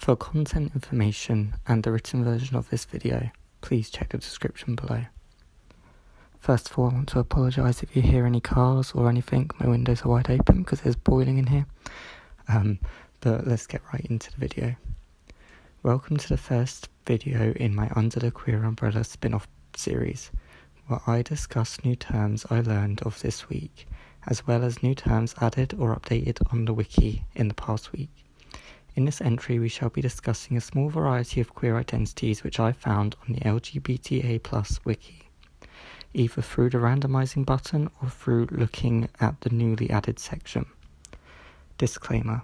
For content information and the written version of this video, please check the description below. First of all, I want to apologise if you hear any cars or anything. My windows are wide open because it's boiling in here. But let's get right into the video. Welcome to the first video in my Under the Queer Umbrella spin-off series, where I discuss new terms I learned of this week, as well as new terms added or updated on the wiki in the past week. In this entry, we shall be discussing a small variety of queer identities which I found on the LGBTA+ wiki, either through the randomizing button or through looking at the newly added section. Disclaimer: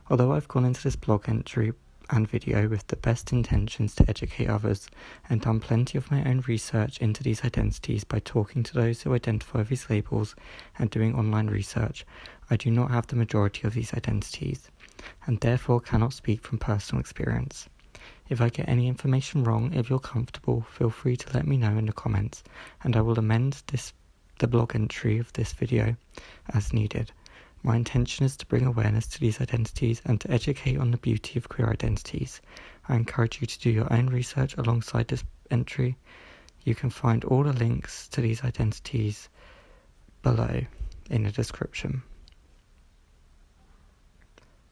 although I've gone into this blog entry and video with the best intentions to educate others and done plenty of my own research into these identities by talking to those who identify with these labels and doing online research, I do not have the majority of these identities, and therefore cannot speak from personal experience. If I get any information wrong, if you're comfortable, feel free to let me know in the comments, and I will amend the blog entry of this video as needed. My intention is to bring awareness to these identities and to educate on the beauty of queer identities. I encourage you to do your own research alongside this entry. You can find all the links to these identities below in the description.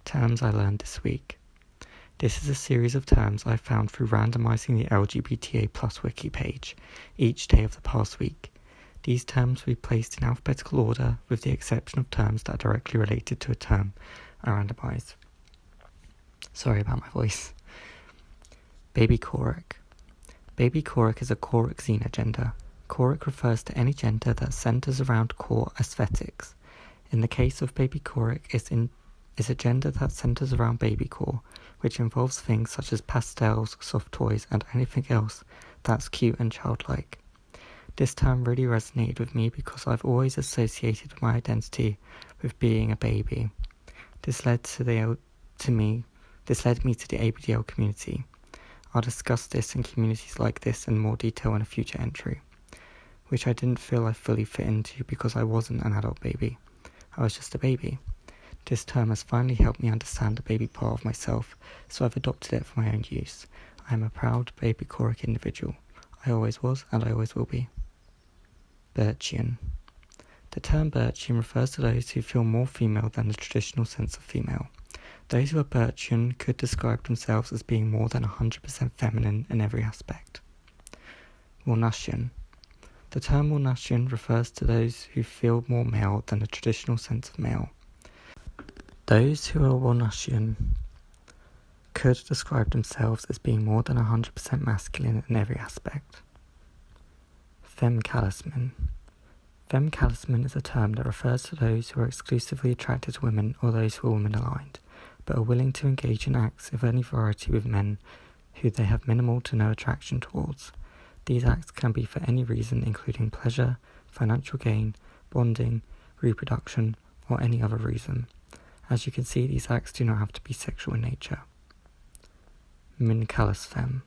Terms I learned this week. This is a series of terms I found through randomizing the LGBTA+ wiki page each day of the past week. These terms will be placed in alphabetical order with the exception of terms that are directly related to a term I randomized. Sorry about my voice. Baby Choric. Baby Choric is a choric xenogender. Choric refers to any gender that centers around core aesthetics. In the case of Baby Choric, is a gender that centers around baby core, which involves things such as pastels, soft toys, and anything else that's cute and childlike. This term really resonated with me because I've always associated my identity with being a baby. This led me to the ABDL community. I'll discuss this in communities like this in more detail in a future entry, which I didn't feel I fully fit into because I wasn't an adult baby. I was just a baby. This term has finally helped me understand the baby part of myself, so I've adopted it for my own use. I am a proud baby choric individual. I always was, and I always will be. Birchian. The term Birchian refers to those who feel more female than the traditional sense of female. Those who are Birchian could describe themselves as being more than 100% feminine in every aspect. Warnushian. The term Warnushian refers to those who feel more male than the traditional sense of male. Those who are Warnushian could describe themselves as being more than 100% masculine in every aspect. Femcalisman. Femcalisman is a term that refers to those who are exclusively attracted to women or those who are women-aligned, but are willing to engage in acts of any variety with men who they have minimal to no attraction towards. These acts can be for any reason, including pleasure, financial gain, bonding, reproduction, or any other reason. As you can see, these acts do not have to be sexual in nature. Mincalis femme.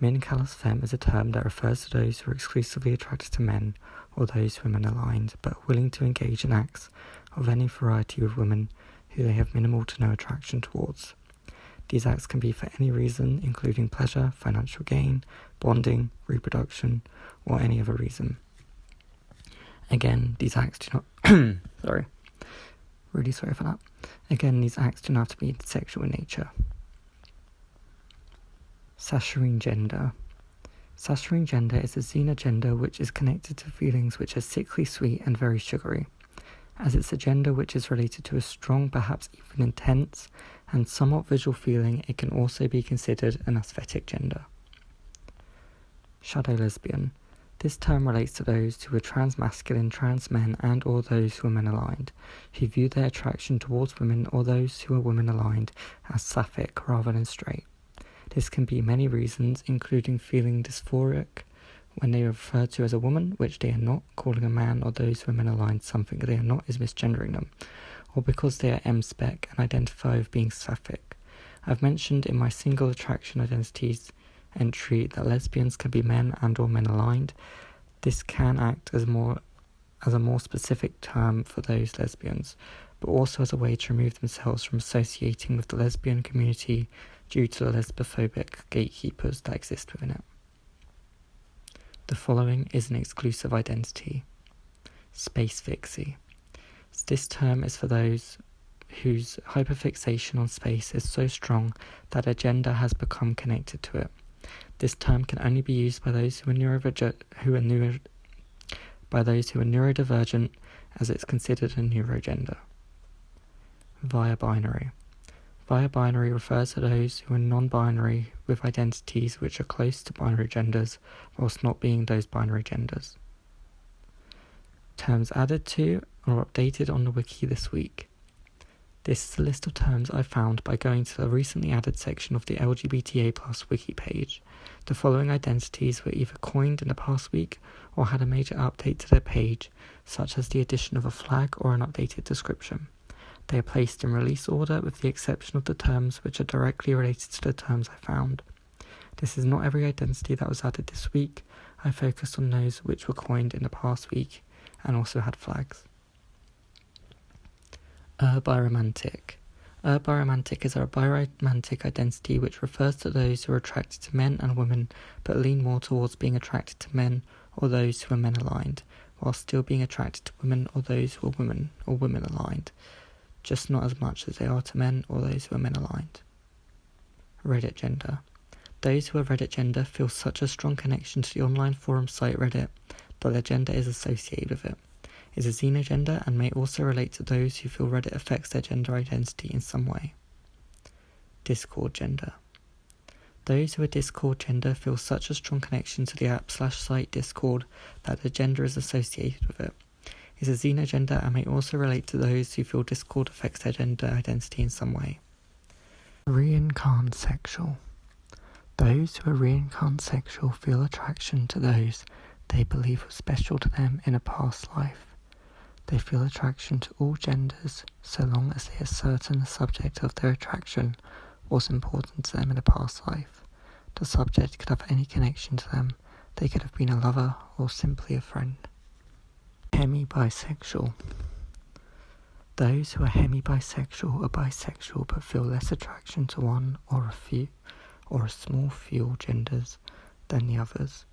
Mincalis femme is a term that refers to those who are exclusively attracted to men or those women aligned, but are willing to engage in acts of any variety with women who they have minimal to no attraction towards. These acts can be for any reason, including pleasure, financial gain, bonding, reproduction, or any other reason. Again, these acts do not... Really sorry for that. Again, these acts do not have to be sexual in nature. Saccharine gender. Saccharine gender is a xenogender which is connected to feelings which are sickly sweet and very sugary. As it's a gender which is related to a strong, perhaps even intense, and somewhat visual feeling, it can also be considered an aesthetic gender. Shadow lesbian. This term relates to those who are transmasculine, trans men, and or those who are men-aligned, who view their attraction towards women or those who are women-aligned as sapphic rather than straight. This can be many reasons, including feeling dysphoric when they are referred to as a woman, which they are not, calling a man or those who are men-aligned something they are not is misgendering them, or because they are M-spec and identify with being sapphic. I've mentioned in my single attraction identities entry that lesbians can be men and or men-aligned. This can act as a more specific term for those lesbians, but also as a way to remove themselves from associating with the lesbian community due to the lesbophobic gatekeepers that exist within it. The following is an exclusive identity: space fixie. This term is for those whose hyperfixation on space is so strong that their gender has become connected to it. This term can only be used by those who are neurodivergent, as it's considered a neurogender. Via binary. Via binary refers to those who are non-binary with identities which are close to binary genders whilst not being those binary genders. Terms added to or updated on the wiki this week. This is a list of terms I found by going to the recently added section of the LGBTA+ wiki page. The following identities were either coined in the past week or had a major update to their page, such as the addition of a flag or an updated description. They are placed in release order with the exception of the terms which are directly related to the terms I found. This is not every identity that was added this week. I focused on those which were coined in the past week and also had flags. Biromantic. Biromantic is a biromantic identity which refers to those who are attracted to men and women but lean more towards being attracted to men or those who are men aligned, while still being attracted to women or those who are women or women aligned, just not as much as they are to men or those who are men aligned. Reddit gender. Those who are Reddit gender feel such a strong connection to the online forum site Reddit that their gender is associated with it. Is a xenogender and may also relate to those who feel Reddit affects their gender identity in some way. Discord gender. Those who are Discord gender feel such a strong connection to the app/site Discord that their gender is associated with it. Is a xenogender and may also relate to those who feel Discord affects their gender identity in some way. Reincarnsexual. Those who are reincarnsexual feel attraction to those they believe were special to them in a past life. They feel attraction to all genders so long as they are certain the subject of their attraction was important to them in a past life. The subject could have any connection to them. They could have been a lover or simply a friend. Hemi-bisexual. Those who are hemi-bisexual are bisexual but feel less attraction to one or a small few genders than the others.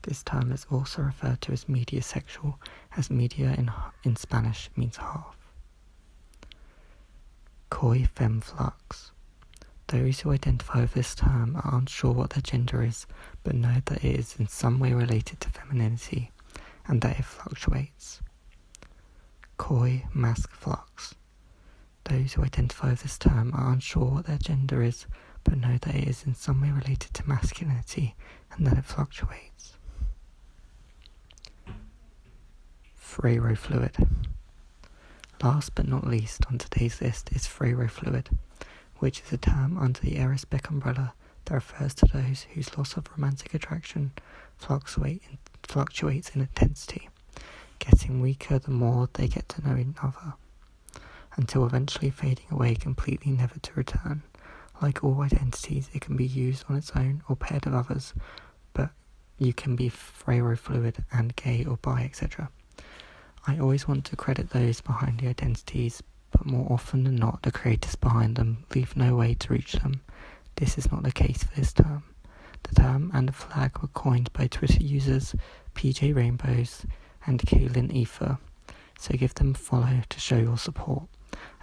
This term is also referred to as mediasexual, as media in Spanish means half. Coy femme flux. Those who identify with this term are unsure what their gender is, but know that it is in some way related to femininity, and that it fluctuates. Coy mask flux. Those who identify with this term are unsure what their gender is, but know that it is in some way related to masculinity, and that it fluctuates. Frerofluid. Last but not least on today's list is frerofluid, which is a term under the Erisbeck umbrella that refers to those whose loss of romantic attraction fluctuates in intensity, getting weaker the more they get to know another, until eventually fading away completely, never to return. Like all identities, it can be used on its own or paired with others, but you can be frerofluid and gay or bi, etc. I always want to credit those behind the identities, but more often than not, the creators behind them leave no way to reach them. This is not the case for this term. The term and the flag were coined by Twitter users PJ Rainbows and Kaylin Ether, so give them a follow to show your support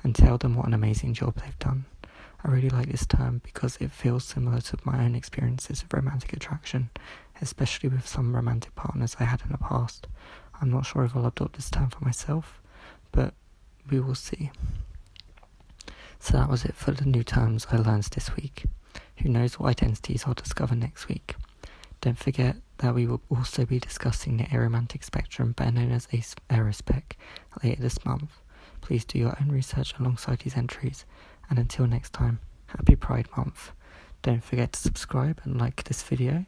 and tell them what an amazing job they've done. I really like this term because it feels similar to my own experiences of romantic attraction, especially with some romantic partners I had in the past. I'm not sure if I'll adopt this term for myself, but we will see. So that was it for the new terms I learned this week. Who knows what identities I'll discover next week. Don't forget that we will also be discussing the aromantic spectrum, better known as Erisbeck, later this month. Please do your own research alongside these entries, and until next time, happy Pride Month. Don't forget to subscribe and like this video,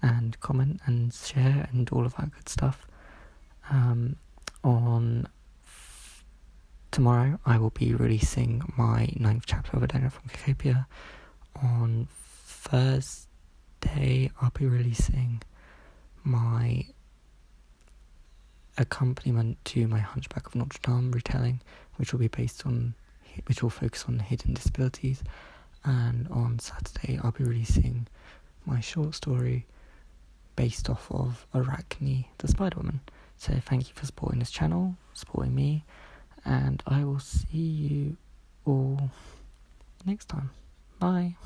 and comment and share and all of that good stuff. On tomorrow I will be releasing my 9th chapter of A Donut from Cacopia. On Thursday I'll be releasing my accompaniment to my Hunchback of Notre Dame retelling, which will focus on hidden disabilities. and on Saturday I'll be releasing my short story based off of Arachne, the Spider-Woman. So thank you for supporting this channel, supporting me, and I will see you all next time. Bye.